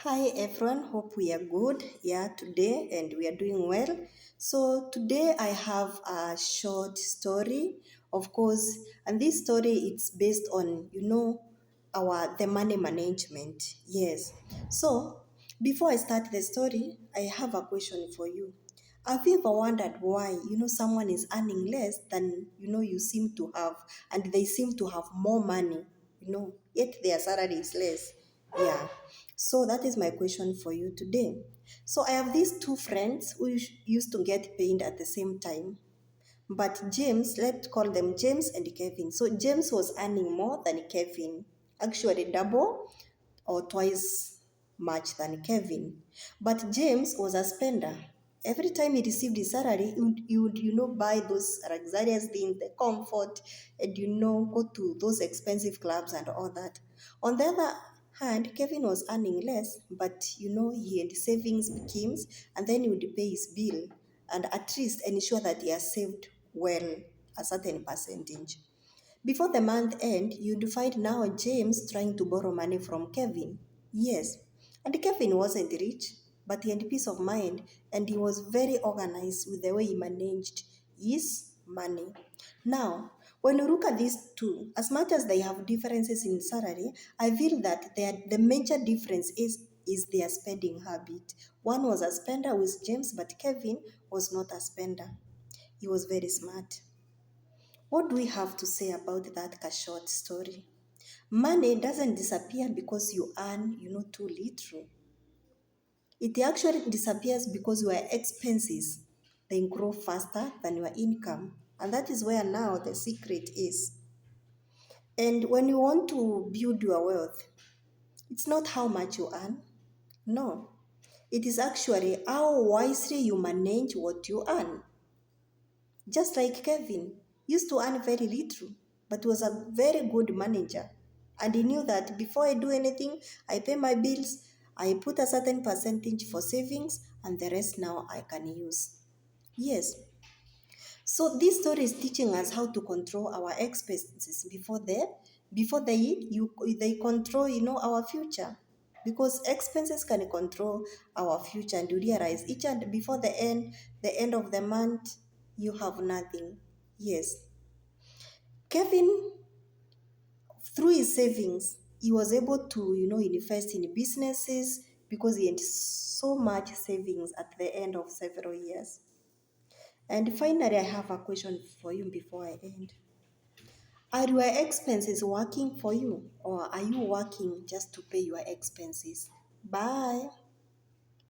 Hi everyone, hope we are good today and we are doing well. So today I have a short story, of course, and this story it's based on our the money management. Yes. So before I start the story, I have a question for you. Have you ever wondered why someone is earning less than you seem to have, and they seem to have more money, yet their salary is less? Yeah. So that is my question for you today. So I have these two friends who used to get paid at the same time. But James, let's call them James and Kevin. So James was earning more than Kevin, actually double or twice much than Kevin. But James was a spender. Every time he received his salary, he would buy those luxurious things, the comfort, and go to those expensive clubs and all that. On the other hand, Kevin was earning less, but he had savings schemes, and then he would pay his bill and at least ensure that he has saved well a certain percentage. Before the month end, you'd find now James trying to borrow money from Kevin. Yes, and Kevin wasn't rich, but he had peace of mind and he was very organized with the way he managed his money. Now, when you look at these two, as much as they have differences in salary, I feel that the major difference is their spending habit. One was a spender with James, but Kevin was not a spender. He was very smart. What do we have to say about that short story? Money doesn't disappear because you earn, too little. It actually disappears because your expenses they grow faster than your income. And that is where now the secret is. And when you want to build your wealth, it's not how much you earn. No. It is actually how wisely you manage what you earn. Just like Kevin used to earn very little, but was a very good manager. And he knew that before I do anything, I pay my bills, I put a certain percentage for savings, and the rest now I can use. Yes. So this story is teaching us how to control our expenses before they control our future, because expenses can control our future, and you realize each and before the end of the month you have nothing. Yes, Kevin, through his savings, he was able to invest in businesses because he had so much savings at the end of several years. And finally, I have a question for you before I end. Are your expenses working for you, or are you working just to pay your expenses? Bye.